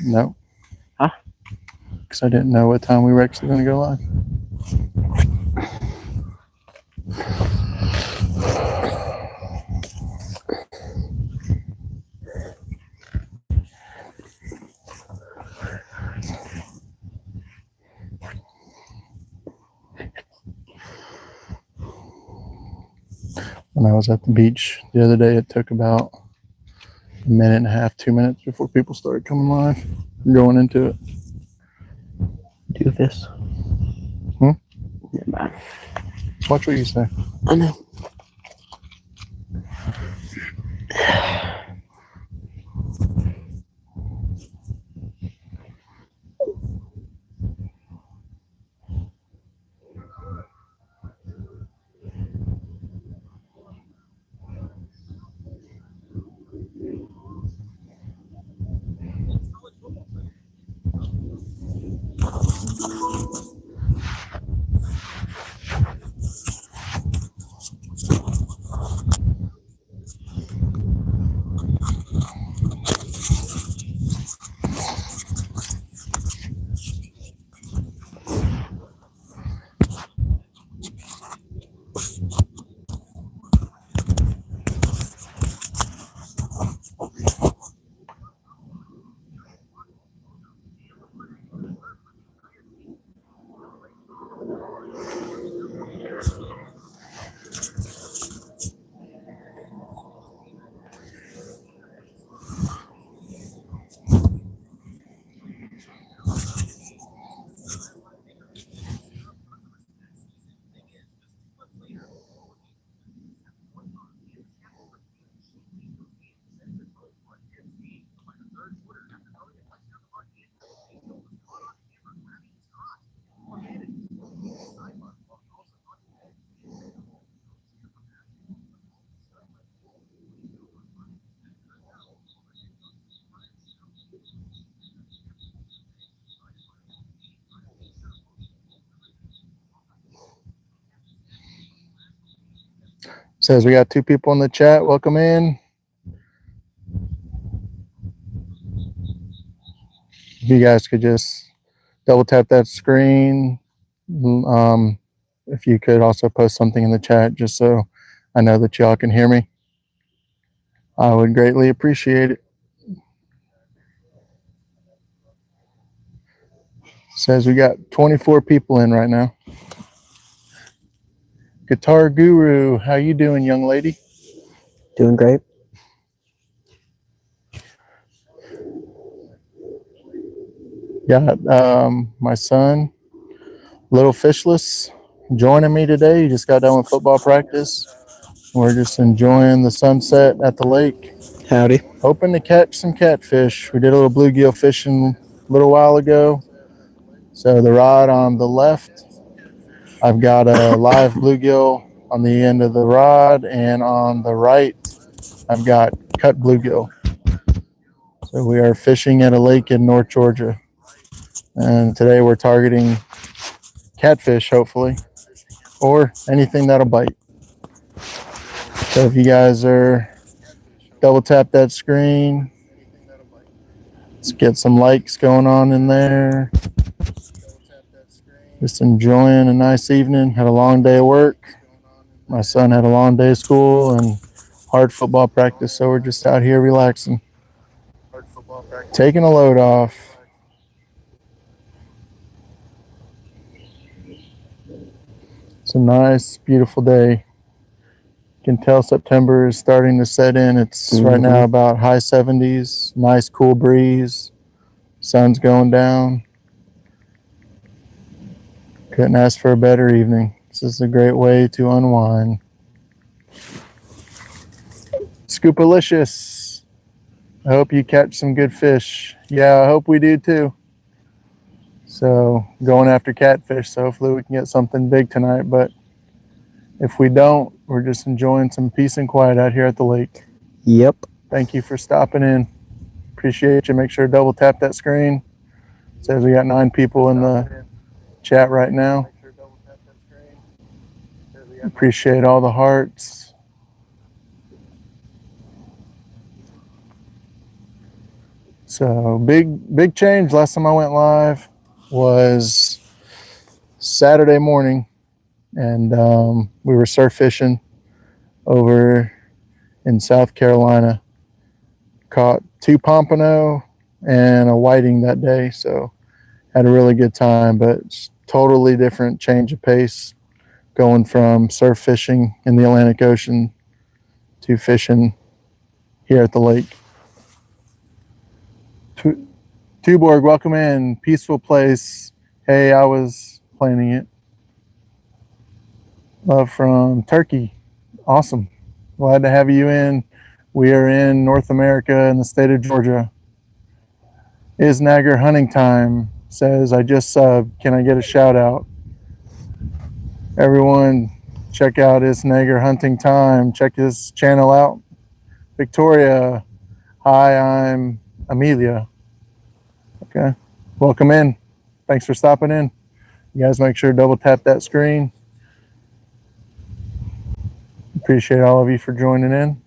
No. Huh? Because I didn't know what time we were actually going to go live. When I was at the beach the other day, it took about a minute and a half, 2 minutes before people started coming live, going into it. Do this. Hmm? Never mind. Watch what you say. I know. Says we got 2 people in the chat. Welcome in. If you guys could just double tap that screen. If you could also post something in the chat just so I know that y'all can hear me, I would greatly appreciate it. Says we got 24 people in right now. Guitar Guru, how you doing, young lady? Doing great. Got my son, little Fishless, joining me today. He just got done with football practice. We're just enjoying the sunset at the lake. Howdy. Hoping to catch some catfish. We did a little bluegill fishing a little while ago. So the rod on the left, I've got a live bluegill on the end of the rod, and on the right, I've got cut bluegill. So we are fishing at a lake in North Georgia. And today we're targeting catfish, hopefully, or anything that'll bite. So if you guys are, double tap that screen. Let's get some likes going on in there. Just enjoying a nice evening. Had a long day of work. My son had a long day of school and hard football practice, so we're just out here relaxing, taking a load off. It's a nice, beautiful day. You can tell September is starting to set in. It's right now about high 70s, nice cool breeze, sun's going down. Couldn't ask for a better evening. This is a great way to unwind. Scoopalicious. I hope you catch some good fish. Yeah, I hope we do too. So going after catfish, so hopefully we can get something big tonight. But if we don't, we're just enjoying some peace and quiet out here at the lake. Yep. Thank you for stopping in. Appreciate you. Make sure to double tap that screen. It says we got 9 people in the chat right now. Appreciate all the hearts. So big change. Last time I went live was Saturday morning, and we were surf fishing over in South Carolina. Caught 2 pompano and a whiting that day, so had a really good time. But it's totally different change of pace, going from surf fishing in the Atlantic Ocean to fishing here at the lake. Tuborg, welcome in. Peaceful place. Hey, I was planning it. Love from Turkey. Awesome. Glad to have you in. We are in North America in the state of Georgia. Isnagger Hunting Time says, I just subbed. Can I get a shout out? Everyone, check out Isnagger Hunting Time. Check his channel out. Victoria, hi, I'm Amelia. Okay, welcome in. Thanks for stopping in. You guys make sure to double tap that screen. Appreciate all of you for joining in.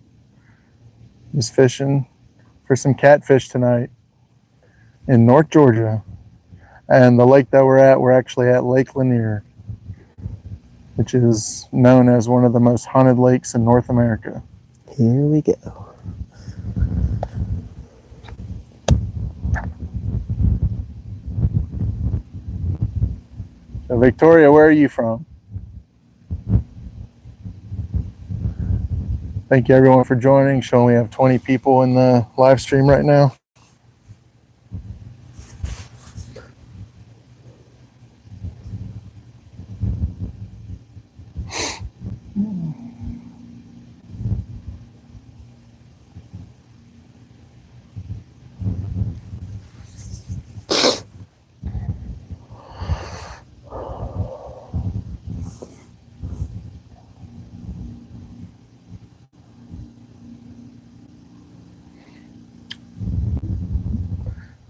Just fishing for some catfish tonight in North Georgia. And the lake that we're actually at Lake Lanier, which is known as one of the most haunted lakes in North America. Here we go. So Victoria, where are you from? Thank you everyone for joining. Showing we have 20 people in the live stream right now.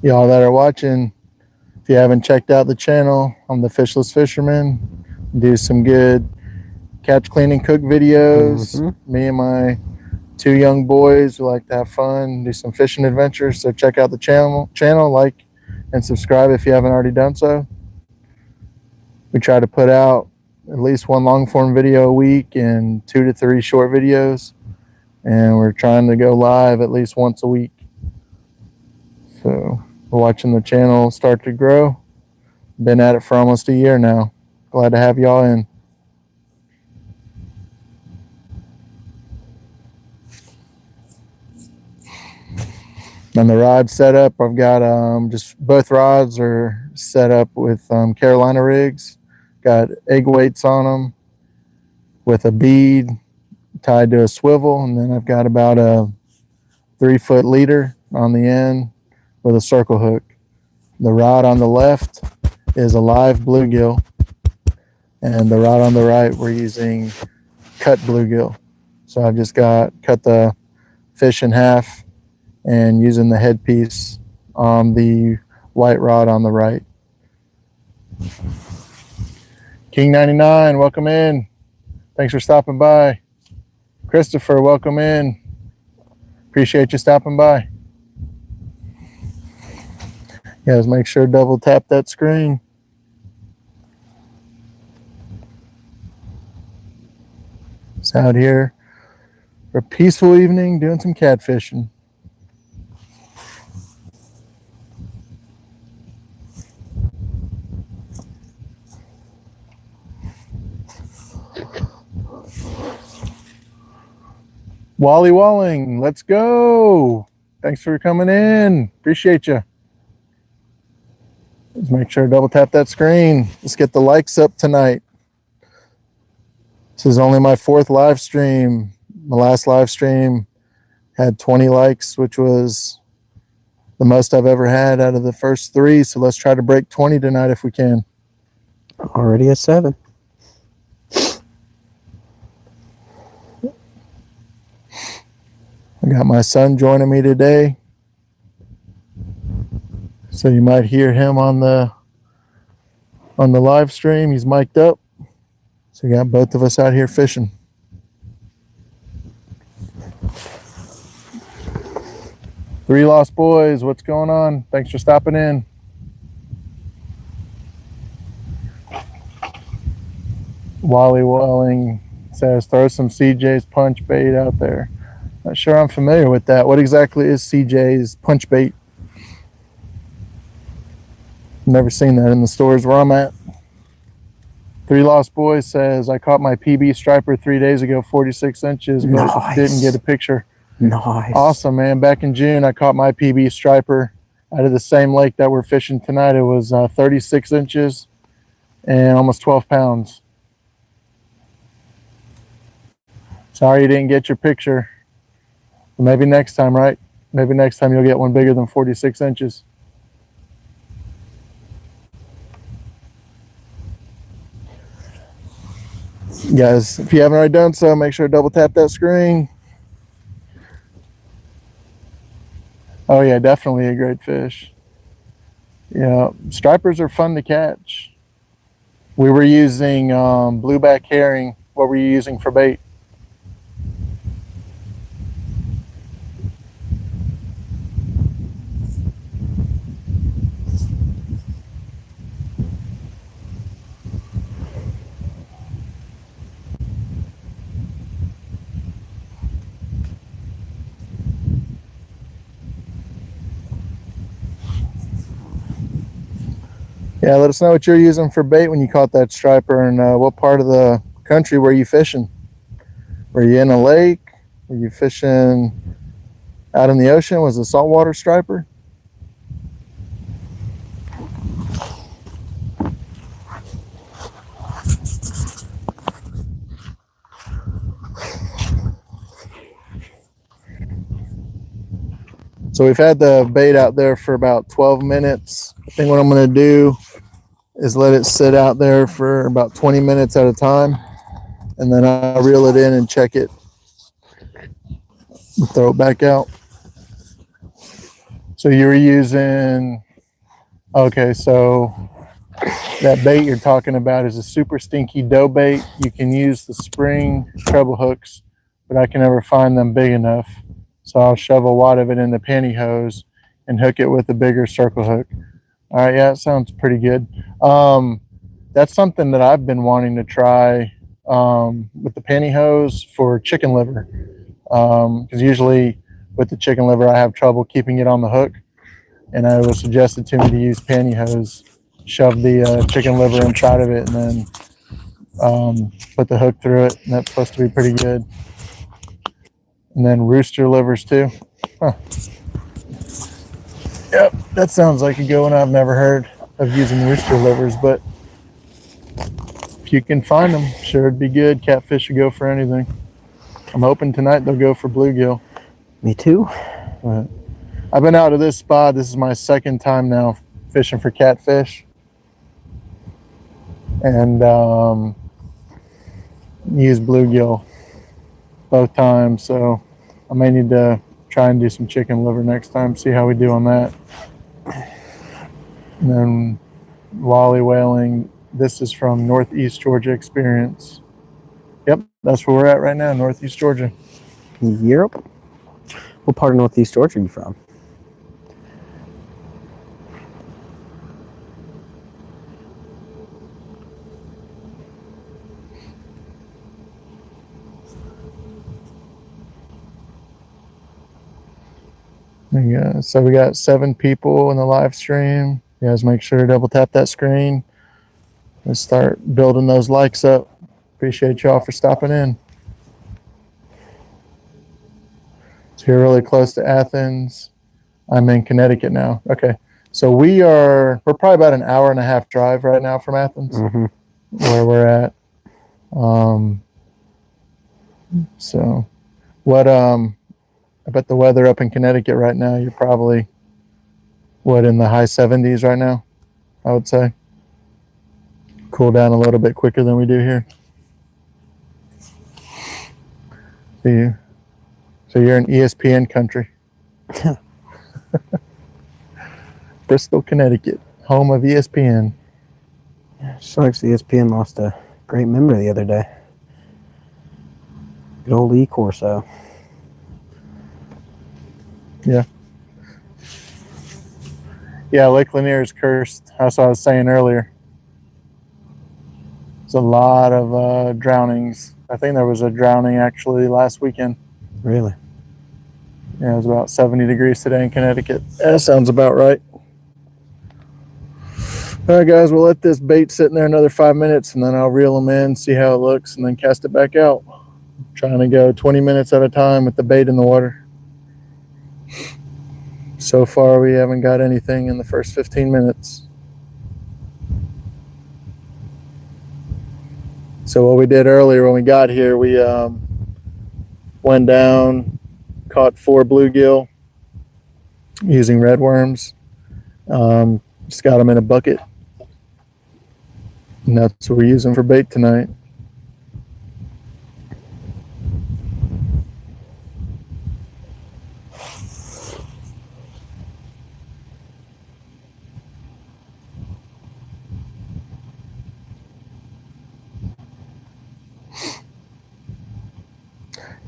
Y'all that are watching, if you haven't checked out the channel, I'm the Fishless Fisherman. Do some good catch, clean, and cook videos. Me and my 2 young boys who like to have fun, do some fishing adventures. So check out the channel, like and subscribe if you haven't already done so. We try to put out at least 1 long form video a week and 2 to 3 short videos. And we're trying to go live at least once a week. So we're watching the channel start to grow. Been at it for almost a year now. Glad to have y'all in. And the rod setup, I've got just both rods are set up with Carolina rigs. Got egg weights on them with a bead tied to a swivel, and then I've got about a 3-foot leader on the end with a circle hook. The rod on the left is a live bluegill, and the rod on the right we're using cut bluegill. So I've just cut the fish in half and using the headpiece on the white rod on the right. King 99, welcome in. Thanks for stopping by. Christopher, welcome in. Appreciate you stopping by. Guys, make sure to double tap that screen. It's out here for a peaceful evening doing some catfishing. Wally Walling, let's go. Thanks for coming in. Appreciate you. Just make sure to double tap that screen. Let's get the likes up tonight. This is only my 4th live stream. My last live stream had 20 likes, which was the most I've ever had out of the first 3. So let's try to break 20 tonight if we can. Already at 7. I got my son joining me today. So you might hear him on the live stream. He's mic'd up. So we got both of us out here fishing. Three Lost Boys, what's going on? Thanks for stopping in. Wally Welling says, throw some CJ's punch bait out there. Not sure I'm familiar with that. What exactly is CJ's punch bait? Never seen that in the stores where I'm at. Three Lost Boys says, I caught my PB striper 3 days ago, 46 inches, but didn't get a picture. Nice. Awesome, man. Back in June, I caught my PB striper out of the same lake that we're fishing tonight. It was 36 inches and almost 12 pounds. Sorry you didn't get your picture. Maybe next time, right? Maybe next time you'll get one bigger than 46 inches. Guys, if you haven't already done so, make sure to double tap that screen. Oh yeah, definitely a great fish. Yeah, stripers are fun to catch. We were using blueback herring. What were you using for bait? Yeah, let us know what you're using for bait when you caught that striper, and what part of the country were you fishing? Were you in a lake? Were you fishing out in the ocean? Was it a saltwater striper? So we've had the bait out there for about 12 minutes. I think what I'm going to do is let it sit out there for about 20 minutes at a time, and then I'll reel it in and check it and throw it back out. So you were using, okay, so that bait you're talking about is a super stinky dough bait. You can use the spring treble hooks, but I can never find them big enough. So I'll shove a wad of it in the pantyhose and hook it with a bigger circle hook. All right, yeah, it sounds pretty good. That's something that I've been wanting to try with the pantyhose for chicken liver. Because usually with the chicken liver, I have trouble keeping it on the hook. And it was suggested to me to use pantyhose, shove the chicken liver inside of it, and then put the hook through it. And that's supposed to be pretty good. And then rooster livers too. Huh. Yep, that sounds like a good one. I've never heard of using rooster livers, but if you can find them, sure it'd be good. Catfish should go for anything. I'm hoping tonight they'll go for bluegill. Me too. But I've been out of this spot. This is my second time now fishing for catfish. And use bluegill both times, so I may need to try and do some chicken liver next time, see how we do on that. And then Wally Whaling, this is from Northeast Georgia Experience. Yep, that's where we're at right now, Northeast Georgia. Europe? What part of Northeast Georgia are you from? Yeah, so we got 7 people in the live stream. You guys make sure to double tap that screen. Let's start building those likes up. Appreciate y'all for stopping in. So you're really close to Athens. I'm in Connecticut now. Okay. So we're probably about an hour and a half drive right now from Athens, where we're at. So what, I bet the weather up in Connecticut right now, you're probably, in the high 70s right now, I would say. Cool down a little bit quicker than we do here. So you're in ESPN country. Bristol, Connecticut, home of ESPN. Sucks ESPN lost a great member the other day. Good old Lee Corso. Yeah. Yeah, Lake Lanier is cursed. That's what I was saying earlier. There's a lot of drownings. I think there was a drowning actually last weekend. Really? Yeah, it was about 70 degrees today in Connecticut. That sounds about right. All right, guys, we'll let this bait sit in there another 5 minutes, and then I'll reel them in, see how it looks, and then cast it back out. I'm trying to go 20 minutes at a time with the bait in the water. So far, we haven't got anything in the first 15 minutes. So what we did earlier when we got here, we went down, caught 4 bluegill using red worms. Just got them in a bucket. And that's what we're using for bait tonight.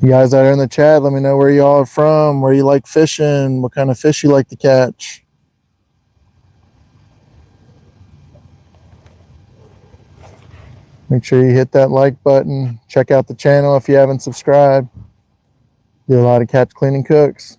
You guys out there in the chat, let me know where y'all are from, where you like fishing, what kind of fish you like to catch. Make sure you hit that like button. Check out the channel if you haven't subscribed. Do a lot of catch, cleaning, cooks.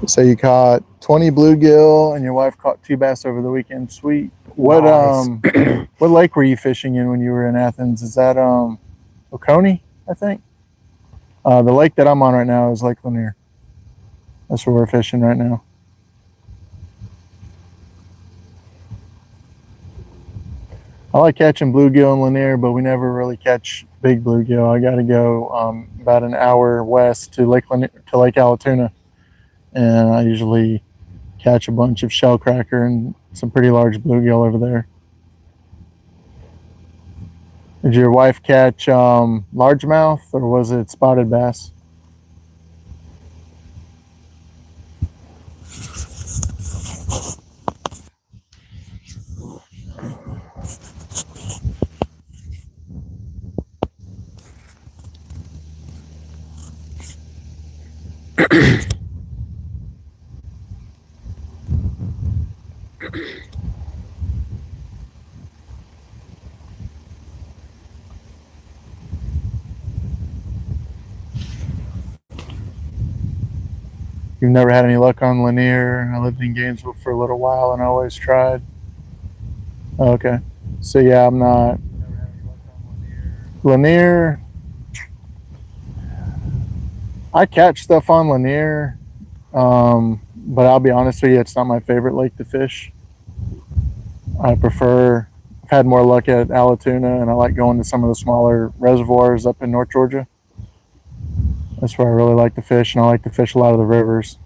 So you caught 20 bluegill and your wife caught 2 bass over the weekend. Sweet. What Nice. what lake were you fishing in when you were in Athens? Is that Oconee, I think? The lake that I'm on right now is Lake Lanier. That's where we're fishing right now. I like catching bluegill in Lanier, but we never really catch big bluegill. I got to go about an hour west to Lake Allatoona, and I usually catch a bunch of shellcracker and some pretty large bluegill over there. Did your wife catch largemouth, or was it spotted bass? You've never had any luck on Lanier? I lived in Gainesville for a little while and I always tried. Oh, okay. So yeah, I'm not. Lanier, I catch stuff on Lanier, but I'll be honest with you, it's not my favorite lake to fish. I've had more luck at Allatoona, and I like going to some of the smaller reservoirs up in North Georgia. That's where I really like to fish, and I like to fish a lot of the rivers.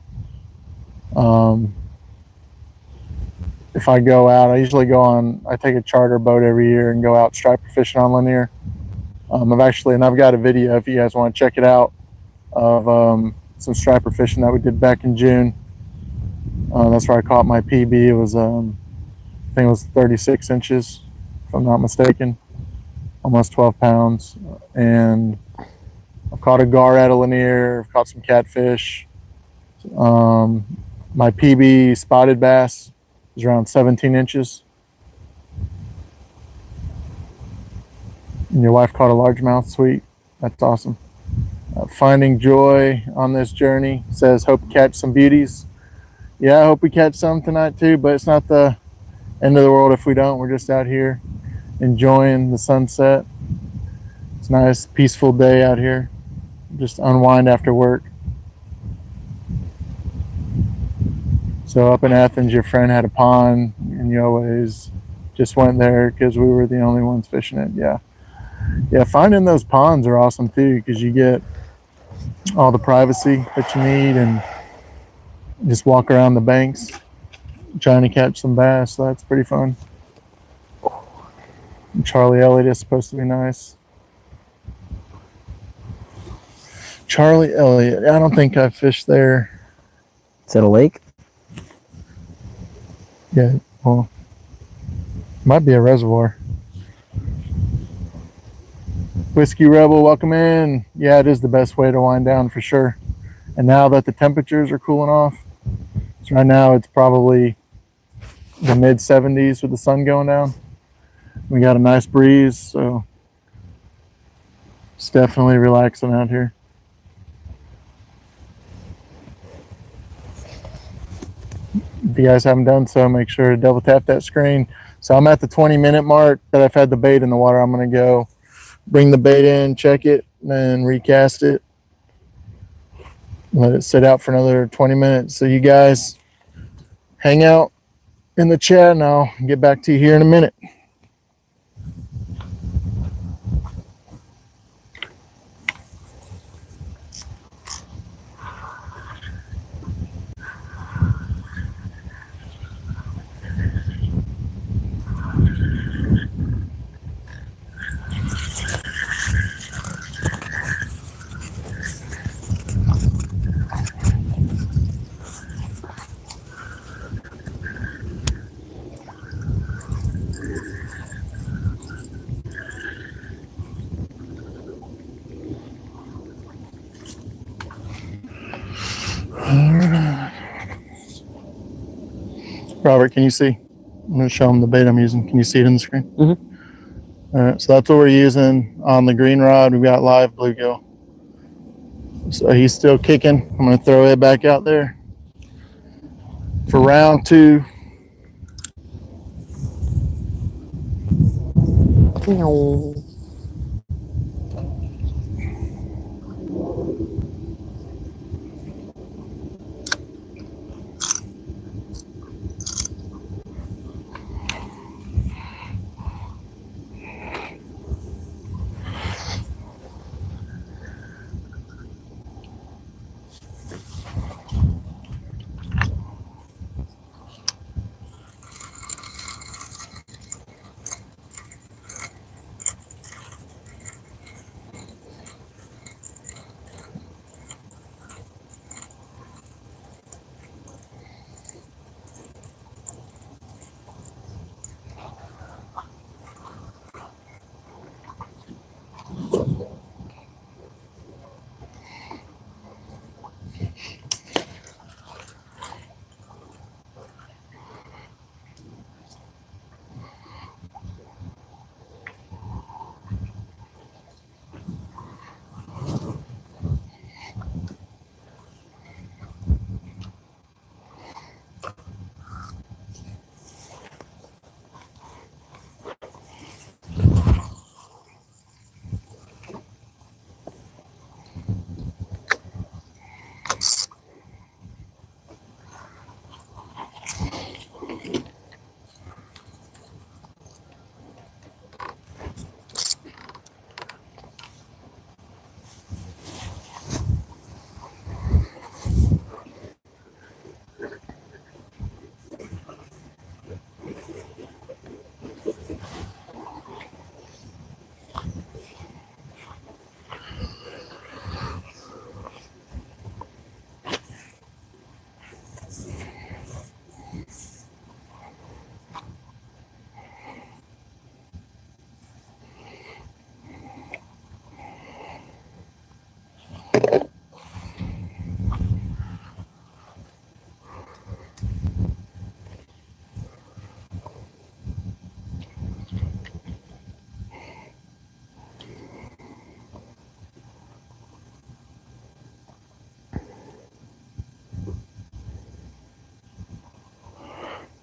If I go out, I take a charter boat every year and go out striper fishing on Lanier. I've got a video if you guys want to check it out of some striper fishing that we did back in June. That's where I caught my PB. It was, I think it was 36 inches, if I'm not mistaken, almost 12 pounds. And I've caught a gar out of Lanier, I've caught some catfish. My PB spotted bass is around 17 inches. And your wife caught a largemouth. Sweet. That's awesome. Finding joy on this journey says, hope to catch some beauties. Yeah, I hope we catch some tonight too, but it's not the end of the world if we don't. We're just out here enjoying the sunset. It's a nice, peaceful day out here. Just unwind after work. So up in Athens, your friend had a pond, and you always just went there because we were the only ones fishing it. Yeah, finding those ponds are awesome too, because you get all the privacy that you need, and Just walk around the banks trying to catch some bass. So that's pretty fun. And Charlie Elliott is supposed to be nice. Charlie Elliott. I don't think I've fished there. Is that a lake? Yeah, well, might be a reservoir. Whiskey Rebel, welcome in. Yeah, it is the best way to wind down for sure. And now that the temperatures are cooling off, so right now it's probably the mid 70s with the sun going down. We got a nice breeze, so it's definitely relaxing out here. If you guys haven't done so, make sure to double tap that screen. So I'm at the 20-minute mark that I've had the bait in the water. I'm going to go bring the bait in, check it, and then recast it. Let it sit out for another 20 minutes. So you guys hang out in the chat and I'll get back to you here in a minute. Robert, can you see? I'm going to show them the bait I'm using. Can you see it in the screen? Mm-hmm. All right, so that's what we're using on the green rod. We've got live bluegill. So he's still kicking. I'm going to throw it back out there for round 2. No.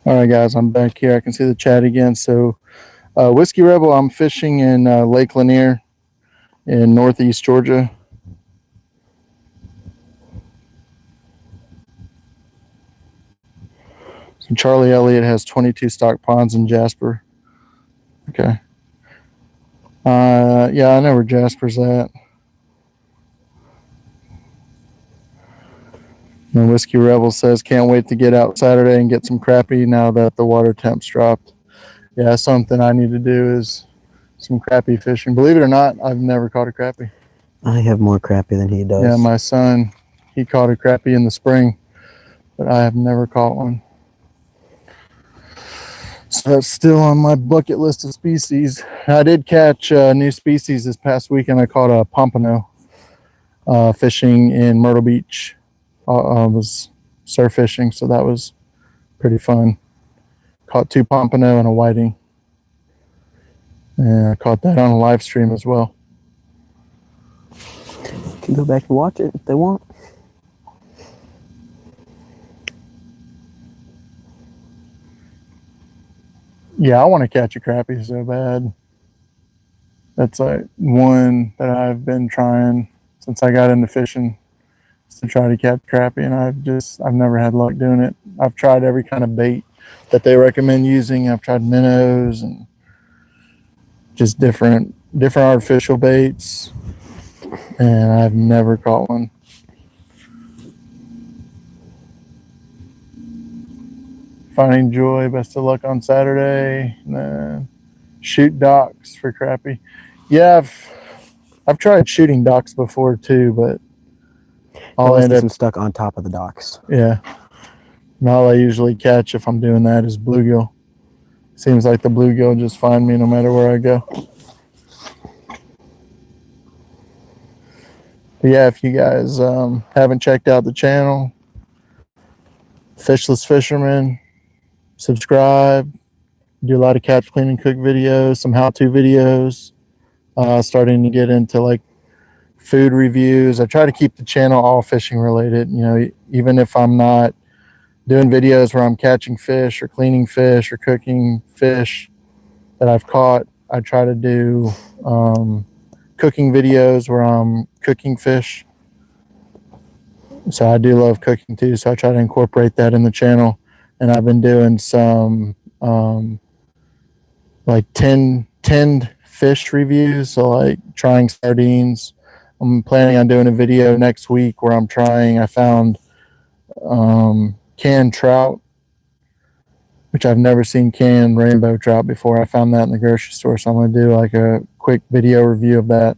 All right, guys, I'm back here. I can see the chat again. So Whiskey Rebel, I'm fishing in Lake Lanier in northeast Georgia. So Charlie Elliott has 22 stock ponds in Jasper. Okay. Yeah, I know where Jasper's at. And Whiskey Rebel says, can't wait to get out Saturday and get some crappie now that the water temps dropped. Yeah, something I need to do is some crappie fishing. Believe it or not, I've never caught a crappie. I have more crappie than he does. Yeah, my son, he caught a crappie in the spring, but I have never caught one. So that's still on my bucket list of species. I did catch a new species this past weekend. I caught a pompano fishing in Myrtle Beach. I was surf fishing, so that was pretty fun. Caught 2 pompano and a whiting. And I caught that on a live stream as well. Can go back and watch it if they want. Yeah, I want to catch a crappie so bad. That's like one that I've been trying since I got into fishing, is to try to catch crappie, and I've never had luck doing it. I've tried every kind of bait that they recommend using. I've tried minnows and just different artificial baits, and I've never caught one. Finding joy, best of luck on Saturday. Shoot docks for crappie. Yeah, I've tried shooting docks before too, but I'll Always end get up them stuck on top of the docks. yeah. And all I usually catch if I'm doing that is bluegill. Seems like the bluegill just find me no matter where I go. But yeah, if you guys haven't checked out the channel, Fishless Fisherman, subscribe. Do a lot of catch, clean, and cook videos, some how-to videos. Starting to get into like food reviews. I try to keep the channel all fishing related. You know, even if I'm not doing videos where I'm catching fish or cleaning fish or cooking fish that I've caught, I try to do cooking videos where I'm cooking fish. So I do love cooking too. So I try to incorporate that in the channel. And I've been doing some like tinned fish reviews. So like trying sardines. I'm planning on doing a video next week where I found canned trout, which I've never seen canned rainbow trout before. I found that in the grocery store. So I'm going to do like a quick video review of that.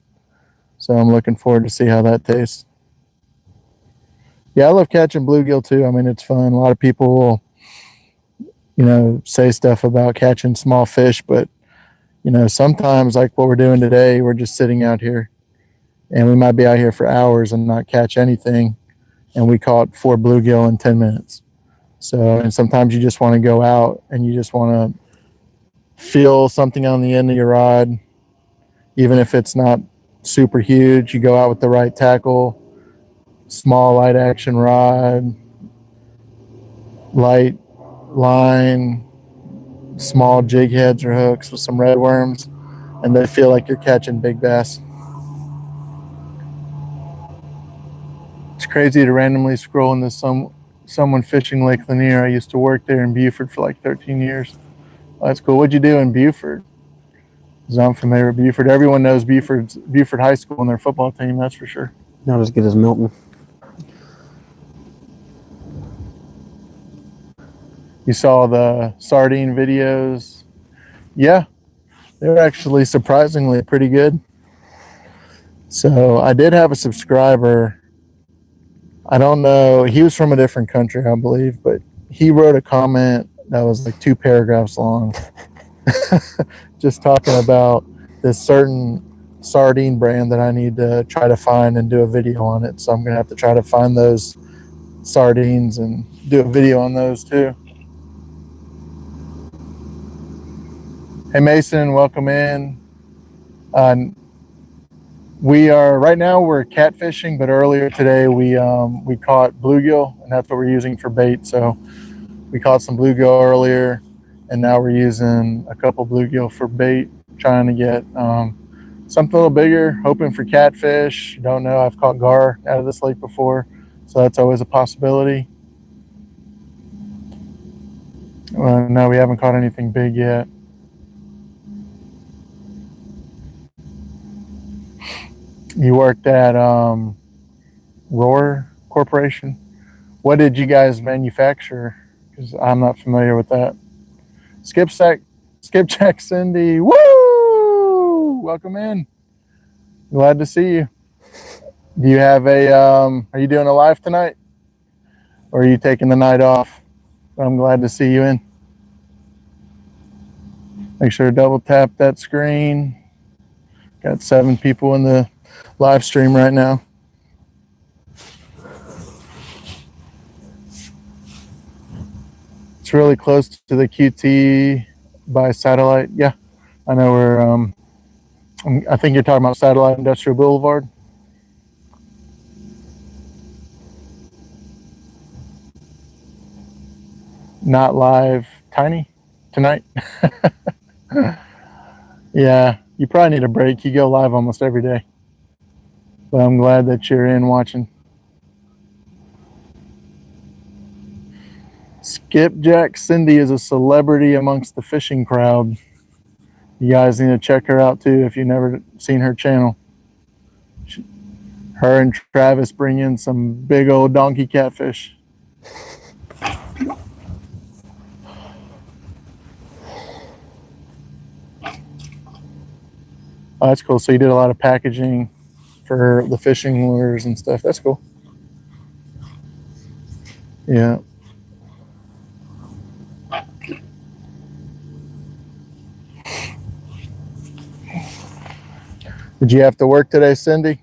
So I'm looking forward to see how that tastes. Yeah, I love catching bluegill too. I mean, it's fun. A lot of people will, you know, say stuff about catching small fish, but, you know, sometimes like what we're doing today, we're just sitting out here and we might be out here for hours and not catch anything. And we caught 4 bluegill in 10 minutes. So, and sometimes you just want to go out and you just want to feel something on the end of your rod, even if it's not super huge. You go out with the right tackle, small light action rod, light line, small jig heads or hooks with some red worms, and they feel like you're catching big bass. It's crazy to randomly scroll into someone fishing Lake Lanier. I used to work there in Buford for like 13 years. Oh, that's cool. What'd you do in Buford? Because I'm familiar with Buford. Everyone knows Buford High School and their football team, that's for sure. Not as good as Milton. You saw the sardine videos. Yeah, they're actually surprisingly pretty good. So I did have a subscriber. I don't know. He was from a different country, I believe, but he wrote a comment that was like 2 paragraphs long, just talking about this certain sardine brand that I need to try to find and do a video on it. So I'm going to have to try to find those sardines and do a video on those too. Hey Mason, welcome in. We are right now we're catfishing, but earlier today we caught bluegill, and that's what we're using for bait. So we caught some bluegill earlier, and now we're using a couple bluegill for bait, trying to get something a little bigger, hoping for catfish. Don't know. I've caught gar out of this lake before, so that's always a possibility. No, we haven't caught anything big yet. You worked at Roar Corporation. What did you guys manufacture? Because I'm not familiar with that. Skipjack Cindy. Woo! Welcome in. Glad to see you. Do you have are you doing a live tonight? Or are you taking the night off? I'm glad to see you in. Make sure to double tap that screen. Got 7 people in the live stream right now. It's really close to the QT by satellite. Yeah, I know where. I think you're talking about Satellite Industrial Boulevard. Not live, Tiny, tonight. Yeah, you probably need a break. You go live almost every day. But I'm glad that you're in watching. Skipjack Cindy is a celebrity amongst the fishing crowd. You guys need to check her out too if you've never seen her channel. Her and Travis bring in some big old donkey catfish. Oh, that's cool. So you did a lot of packaging for the fishing lures and stuff. That's cool. Yeah. Did you have to work today, Cindy?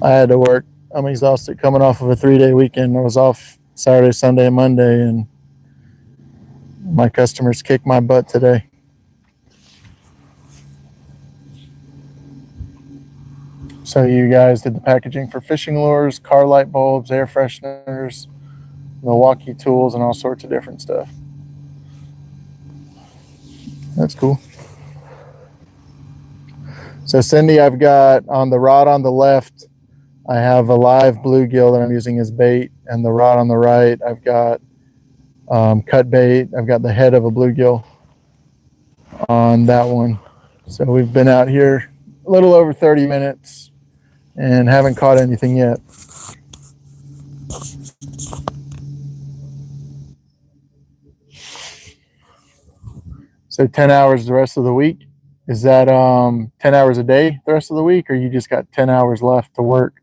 I had to work. I'm exhausted coming off of a 3-day weekend. I was off Saturday, Sunday, and Monday, and my customers kicked my butt today. So you guys did the packaging for fishing lures, car light bulbs, air fresheners, Milwaukee tools, and all sorts of different stuff. That's cool. So Cindy, I've got on the rod on the left, I have a live bluegill that I'm using as bait, and the rod on the right, I've got cut bait. I've got the head of a bluegill on that one. So we've been out here a little over 30 minutes and haven't caught anything yet. So 10 hours the rest of the week. Is that 10 hours a day the rest of the week, or you just got 10 hours left to work?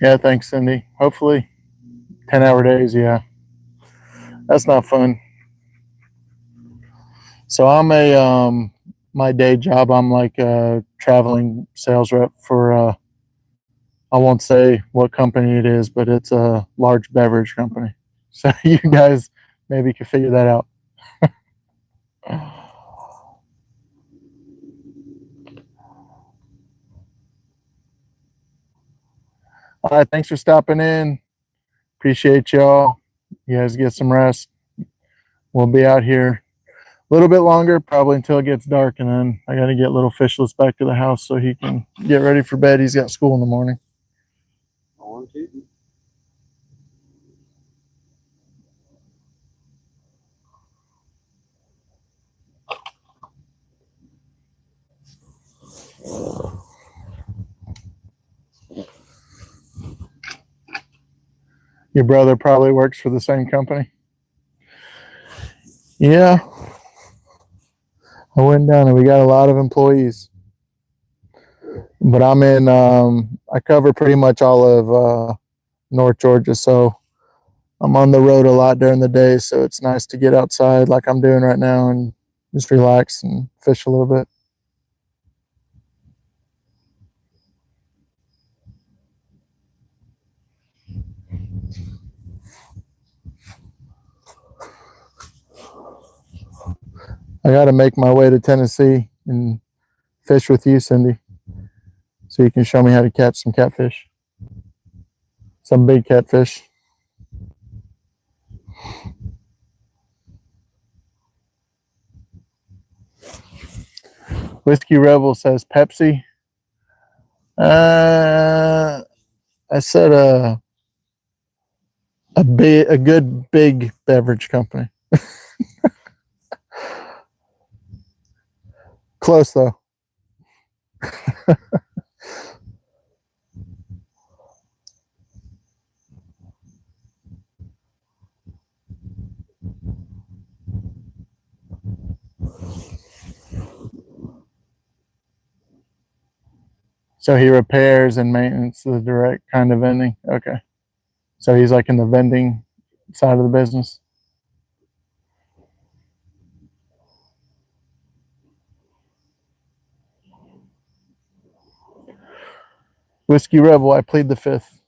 Yeah, thanks, Cindy. Hopefully 10-hour days, yeah. That's not fun. So I'm my day job, I'm like a traveling sales rep for I won't say what company it is, but it's a large beverage company. So you guys maybe could figure that out. All right, thanks for stopping in. Appreciate y'all. You guys get some rest. We'll be out here a little bit longer, probably until it gets dark, and then I got to get little Fishless back to the house so he can get ready for bed. He's got school in the morning. Your brother probably works for the same company. Yeah. I went down and we got a lot of employees. But I'm in, I cover pretty much all of North Georgia. So I'm on the road a lot during the day. So it's nice to get outside like I'm doing right now and just relax and fish a little bit. I got to make my way to Tennessee and fish with you, Cindy, so you can show me how to catch some catfish, some big catfish. Whiskey Rebel says Pepsi. I said A good big beverage company. Close though. So he repairs and maintenance the direct kind of vending. Okay. So he's like in the vending side of the business. Whiskey Rebel, I plead the fifth.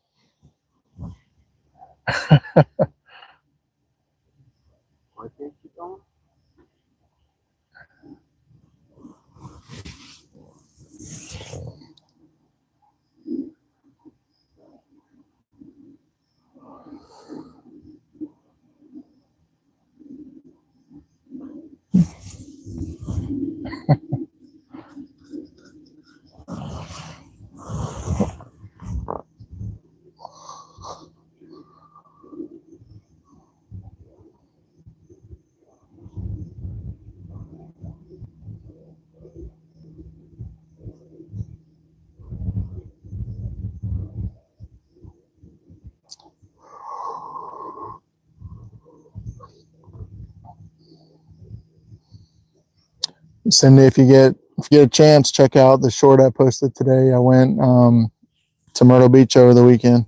Cindy, if you get a chance, check out the short I posted today. I went to Myrtle Beach over the weekend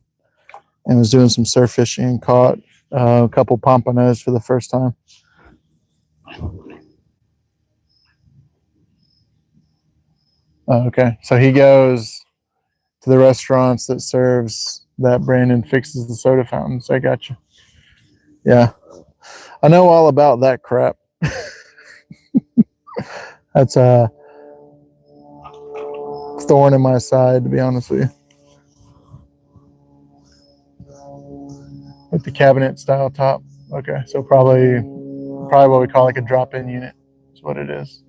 and was doing some surf fishing and caught a couple pompanos for the first time. Okay, so he goes to the restaurants that serves that brand and fixes the soda fountains. I got you. Yeah, I know all about that crap. That's a thorn in my side, to be honest with you. With the cabinet style top. Okay, so probably what we call like a drop-in unit is what it is.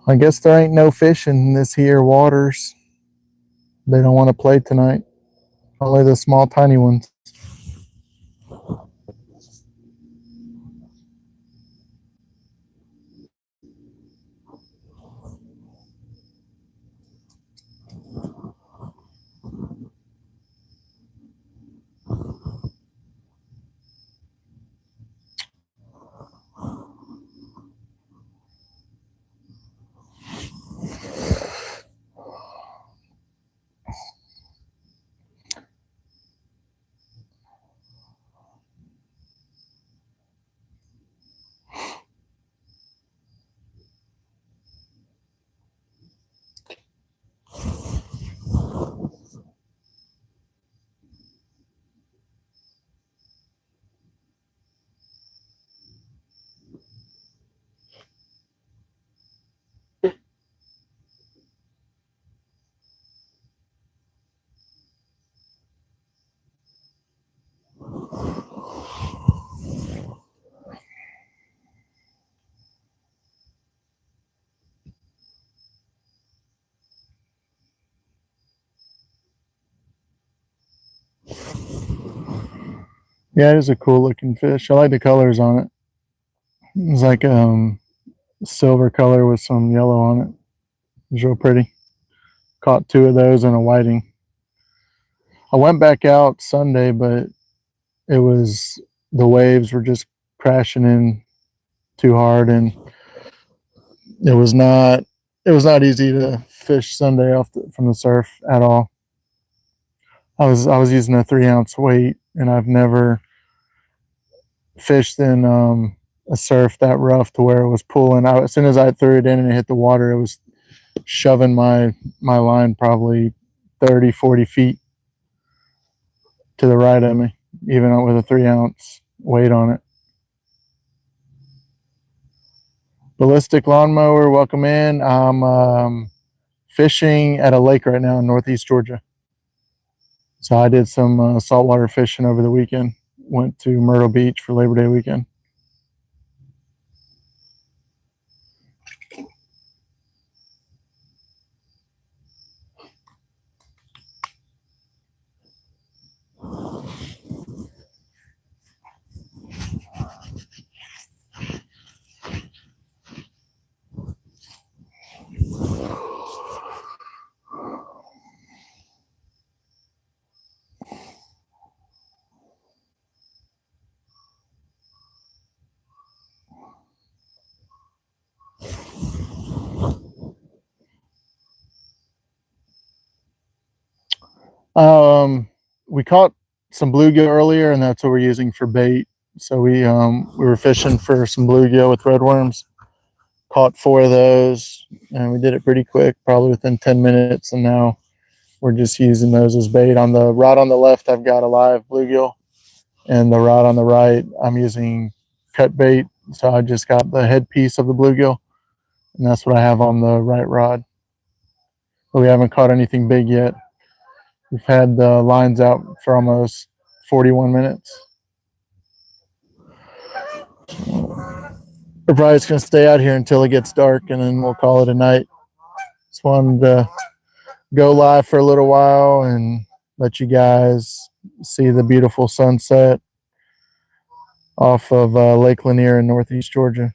I guess there ain't no fish in this here waters. They don't want to play tonight. Only the small, tiny ones. Yeah, it is a cool looking fish. I like the colors on it. It's like silver color with some yellow on it. It's real pretty. Caught two of those and a whiting. I went back out Sunday, but it was the waves were just crashing in too hard, and it was not easy to fish Sunday from the surf at all. I was using a 3-ounce weight, and I've never fished in a surf that rough to where it was pulling out. As soon as I threw it in and it hit the water, it was shoving my line probably 30-40 feet to the right of me, even with a 3-ounce weight on it. Ballistic lawnmower, welcome in. I'm fishing at a lake right now in Northeast Georgia. So I did some saltwater fishing over the weekend. Went to Myrtle Beach for Labor Day weekend. We caught some bluegill earlier, and that's what we're using for bait. So we were fishing for some bluegill with redworms. Caught 4 of those, and we did it pretty quick, probably within 10 minutes. And now we're just using those as bait. On the rod on the left, I've got a live bluegill, and the rod on the right, I'm using cut bait. So I just got the headpiece of the bluegill, and that's what I have on the right rod. But we haven't caught anything big yet. We've had the lines out for almost 41 minutes. We're probably just going to stay out here until it gets dark, and then we'll call it a night. Just wanted to go live for a little while and let you guys see the beautiful sunset off of Lake Lanier in Northeast Georgia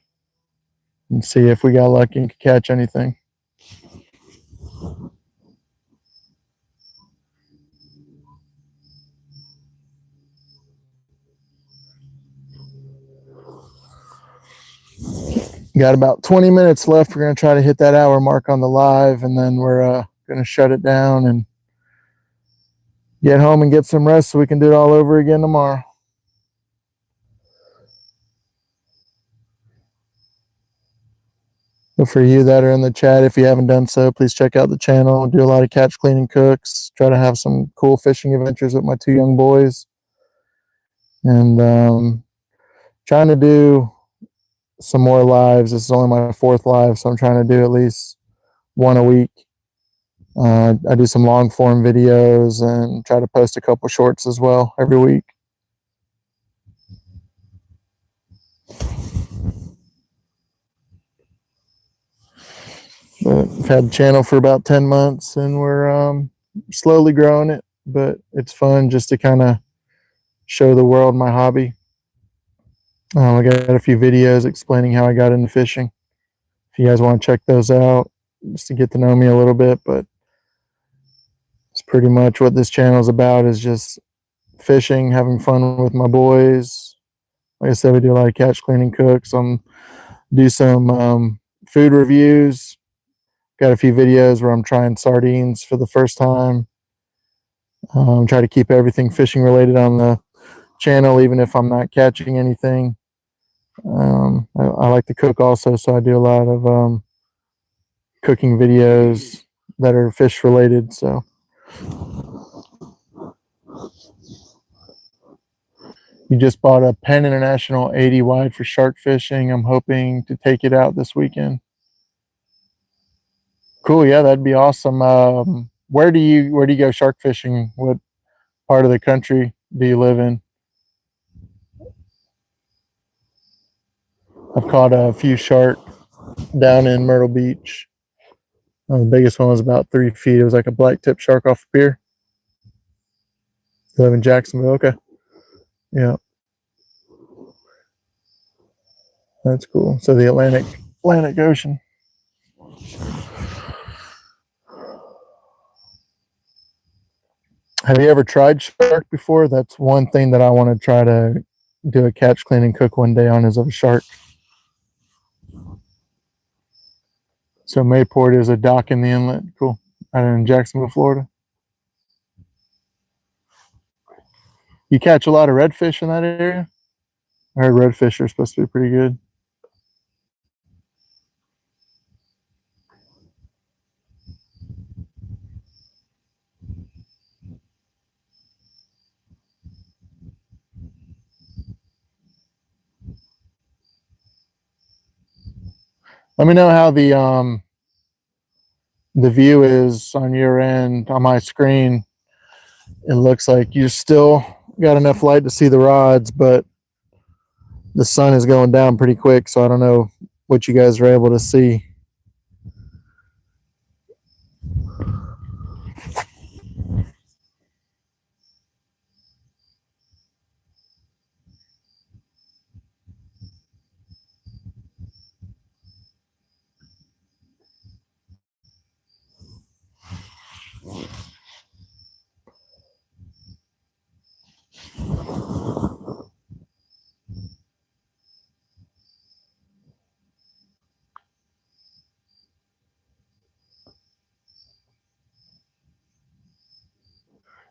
and see if we got lucky and could catch anything. Got about 20 minutes left. We're going to try to hit that hour mark on the live, and then we're going to shut it down and get home and get some rest so we can do it all over again tomorrow. But for you that are in the chat, if you haven't done so, please check out the channel. I do a lot of catch, cleaning, cooks. Try to have some cool fishing adventures with my 2 young boys. And trying to do some more lives. This is only my 4th live, so I'm trying to do at least 1 a week. I do some long form videos and try to post a couple shorts as well every week. But I've had the channel for about 10 months, and we're slowly growing it, but it's fun just to kind of show the world my hobby. I got a few videos explaining how I got into fishing. If you guys want to check those out, just to get to know me a little bit, but it's pretty much what this channel is about, is just fishing, having fun with my boys. Like I said, we do a lot of catch, cleaning, cooks. Do some food reviews. Got a few videos where I'm trying sardines for the first time. Try to keep everything fishing related on the channel, even if I'm not catching anything. I like to cook also, so I do a lot of cooking videos that are fish related. So you just bought a Penn International 80 wide for shark fishing. I'm hoping to take it out this weekend. Cool, yeah, that'd be awesome. Where do you go shark fishing? What part of the country do you live in? I've caught a few shark down in Myrtle Beach. The biggest one was about 3 feet. It was like a black tip shark off a pier. You live in Jacksonville? Okay. Yeah. That's cool. So the Atlantic Ocean. Have you ever tried shark before? That's one thing that I want to try to do a catch, clean, and cook one day on, is of a shark. So Mayport is a dock in the inlet. Cool. Right in Jacksonville, Florida. You catch a lot of redfish in that area? I heard redfish are supposed to be pretty good. Let me know how the the view is on your end on my screen. It looks like you still got enough light to see the rods, but the sun is going down pretty quick, so I don't know what you guys are able to see.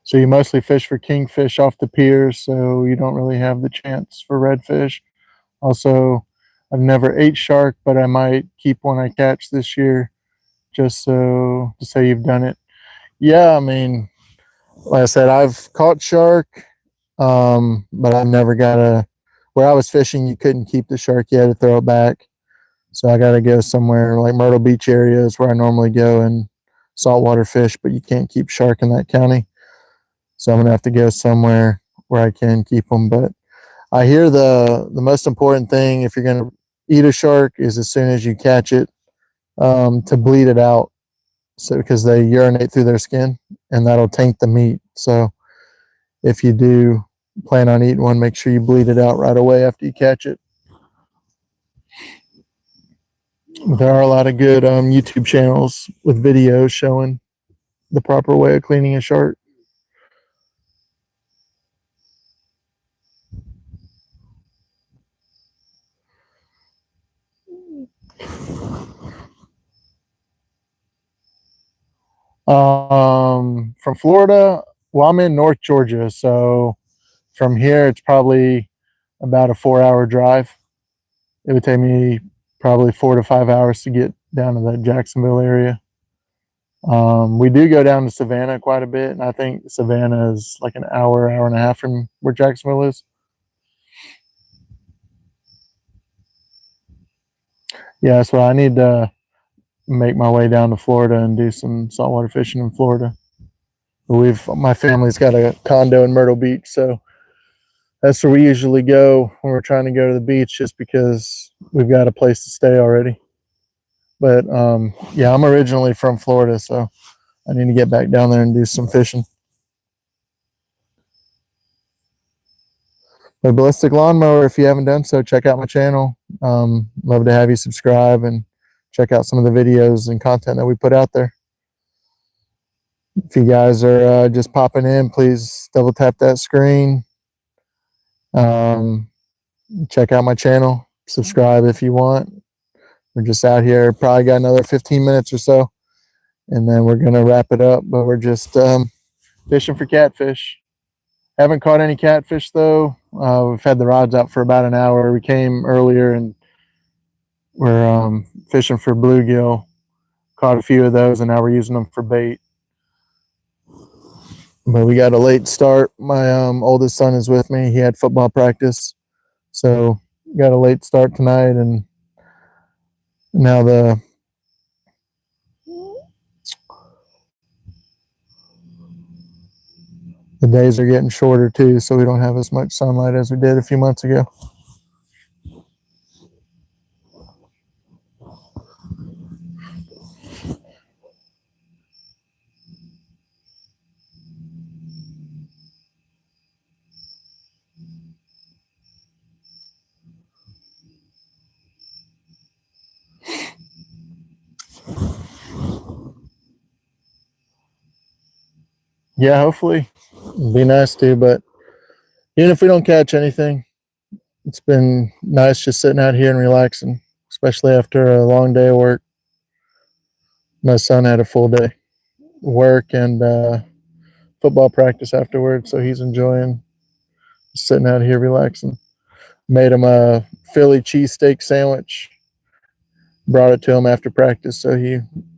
So you mostly fish for kingfish off the piers, so you don't really have the chance for redfish. Also, I've never ate shark, but I might keep one I catch this year just so to say you've done it. Yeah, I mean, like I said, I've caught shark, but I've never got a. Where I was fishing, you couldn't keep the shark. You had to throw it back. So I got to go somewhere like Myrtle Beach areas where I normally go and saltwater fish, but you can't keep shark in that county. So I'm gonna have to go somewhere where I can keep them. But I hear the most important thing if you're gonna eat a shark is as soon as you catch it, to bleed it out. So because they urinate through their skin and that'll taint the meat. So if you do plan on eating one, make sure you bleed it out right away after you catch it. There are a lot of good YouTube channels with videos showing the proper way of cleaning a shark. From Florida, well, I'm in North Georgia, so from here it's probably about a 4 hour drive. It would take me probably 4 to 5 hours to get down to the Jacksonville area. We do go down to Savannah quite a bit, and I think Savannah is like an hour, hour and a half from where Jacksonville is. Yeah, so I need to make my way down to Florida and do some saltwater fishing in Florida. My family's got a condo in Myrtle Beach, so that's where we usually go when we're trying to go to the beach, just because we've got a place to stay already. But yeah, I'm originally from Florida, so I need to get back down there and do some fishing. But Ballistic Lawnmower, if you haven't done so, check out my channel. Love to have you subscribe and check out some of the videos and content that we put out there. If you guys are just popping in, please double tap that screen. Check out my channel. Subscribe if you want. We're just out here, probably got another 15 minutes or so, and then we're going to wrap it up. But we're just fishing for catfish. Haven't caught any catfish, though. We've had the rods out for about an hour. We came earlier, and we're fishing for bluegill. Caught a few of those, and now we're using them for bait. But we got a late start. My oldest son is with me. He had football practice, so got a late start tonight, and now the days are getting shorter too, so we don't have as much sunlight as we did a few months ago. Yeah, hopefully. It'd be nice to, but even if we don't catch anything, it's been nice just sitting out here and relaxing, especially after a long day of work. My son had a full day work and football practice afterwards, so he's enjoying sitting out here relaxing. Made him a Philly cheesesteak sandwich, brought it to him after practice, so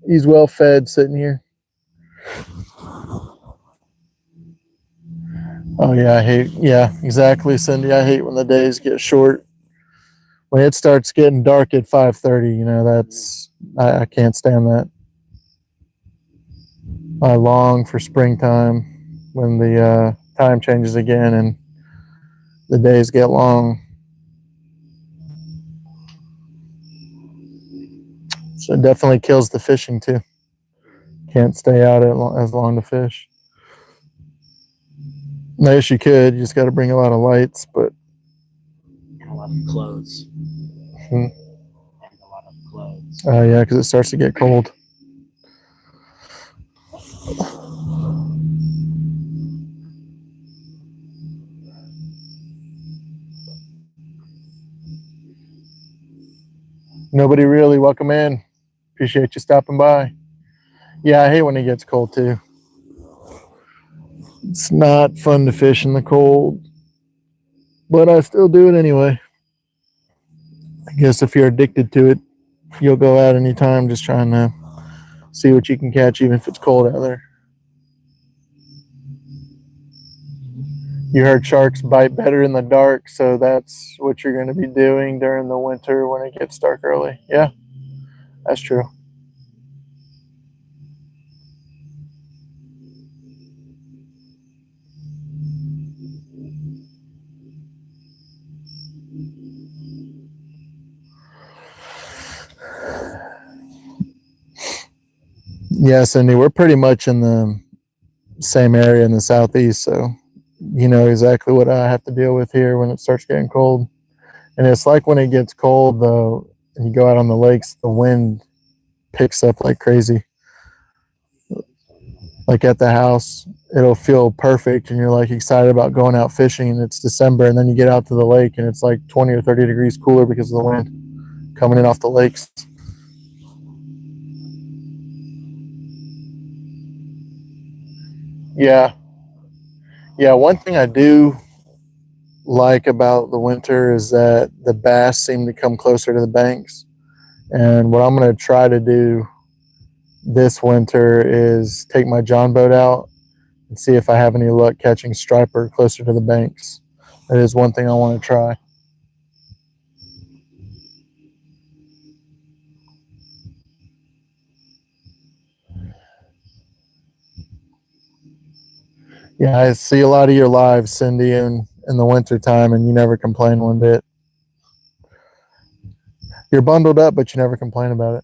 he's well fed sitting here. Oh yeah, yeah, exactly, Cindy. I hate when the days get short. When it starts getting dark at 5:30, that's I can't stand that. I long for springtime when the time changes again and the days get long. So it definitely kills the fishing too. Can't stay out as long to fish. I guess you could. You just got to bring a lot of lights, but And a lot of clothes. hmm. And a lot of clothes. Yeah, because it starts to get cold. Nobody really. Welcome in. Appreciate you stopping by. Yeah, I hate when it gets cold too. It's not fun to fish in the cold, but I still do it anyway. I guess if you're addicted to it, you'll go out anytime just trying to see what you can catch, even if it's cold out there. You heard sharks bite better in the dark, so that's what you're going to be doing during the winter when it gets dark early. Yeah, that's true. Yeah, Cindy, we're pretty much in the same area in the southeast, so you know exactly what I have to deal with here when it starts getting cold. And it's like when it gets cold, though, and you go out on the lakes, the wind picks up like crazy. Like at the house, it'll feel perfect, and you're like excited about going out fishing, and it's December, and then you get out to the lake, and it's like 20 or 30 degrees cooler because of the wind coming in off the lakes. Yeah. Yeah. One thing I do like about the winter is that the bass seem to come closer to the banks. And what I'm going to try to do this winter is take my John boat out and see if I have any luck catching striper closer to the banks. That is one thing I want to try. Yeah, I see a lot of your lives, Cindy, in the winter time, and you never complain one bit. You're bundled up, but you never complain about it.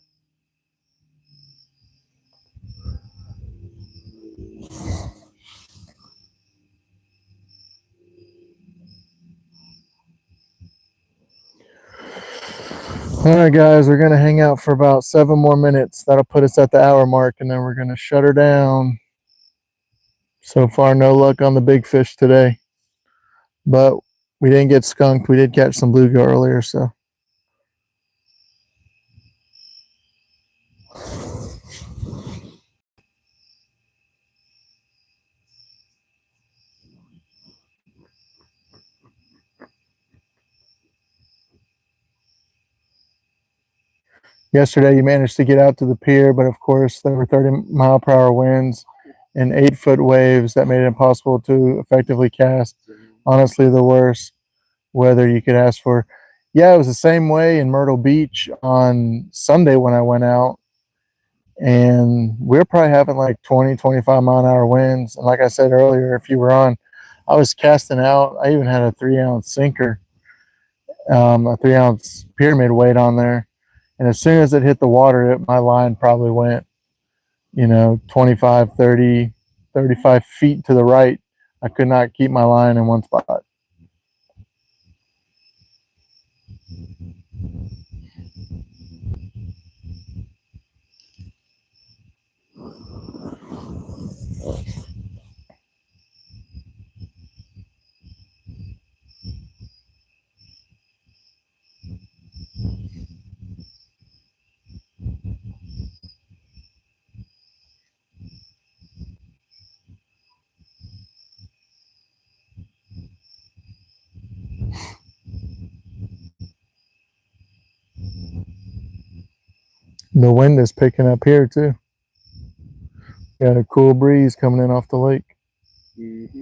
All right, guys, we're going to hang out for about 7 more minutes. That'll put us at the hour mark, and then we're going to shut her down. So far, no luck on the big fish today, but we didn't get skunked. We did catch some bluegill earlier, so. Yesterday, you managed to get out to the pier, but of course, there were 30-mile-per-hour winds and 8-foot waves that made it impossible to effectively cast. Honestly, the worst weather you could ask for. Yeah, it was the same way in Myrtle Beach on Sunday when I went out, and we were probably having like 20, 25-mile-an-hour winds. And like I said earlier, if you were on, I was casting out. I even had a 3-ounce sinker, a 3-ounce pyramid weight on there. And as soon as it hit the water, my line probably went, 25, 30, 35 feet to the right. I could not keep my line in one spot. The wind is picking up here too. Got a cool breeze coming in off the lake. Mm-hmm.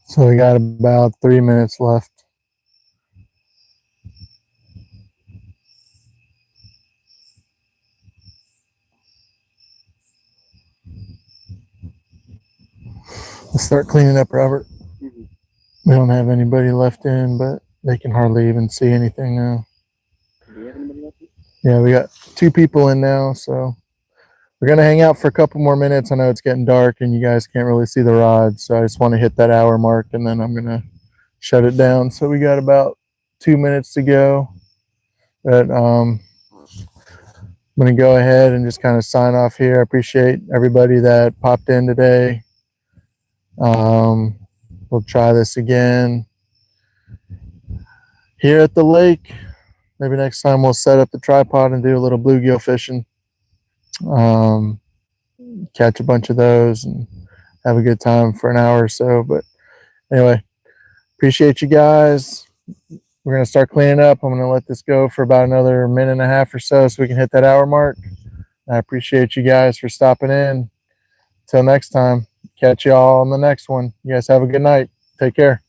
So we got about 3 minutes left. Let's start cleaning up, Robert. We don't have anybody left in, but they can hardly even see anything now. Do you have anybody left? Yeah, we got 2 people in now, so we're gonna hang out for a couple more minutes. I know it's getting dark and you guys can't really see the rod, so I just want to hit that hour mark and then I'm gonna shut it down. So we got about 2 minutes to go. But I'm gonna go ahead and just kind of sign off here. I appreciate everybody that popped in today. We'll try this again here at the lake. Maybe next time we'll set up the tripod and do a little bluegill fishing. Catch a bunch of those and have a good time for an hour or so. But anyway, appreciate you guys. We're going to start cleaning up. I'm going to let this go for about another minute and a half or so we can hit that hour mark. I appreciate you guys for stopping in. Till next time, catch y'all on the next one. You guys have a good night. Take care.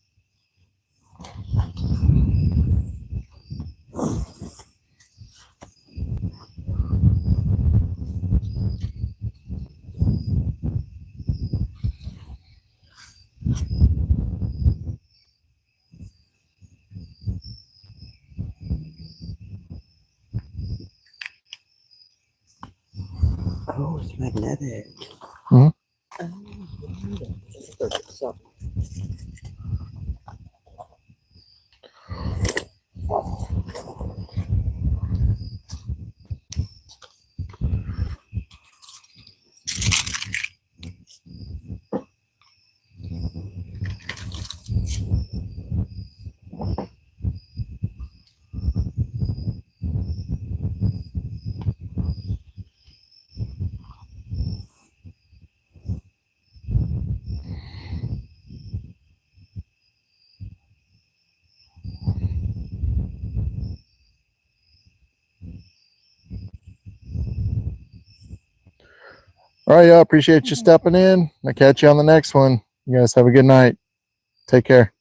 Oh, it's magnetic. Mhm. All right, y'all. Appreciate you stepping in. I'll catch you on the next one. You guys have a good night. Take care.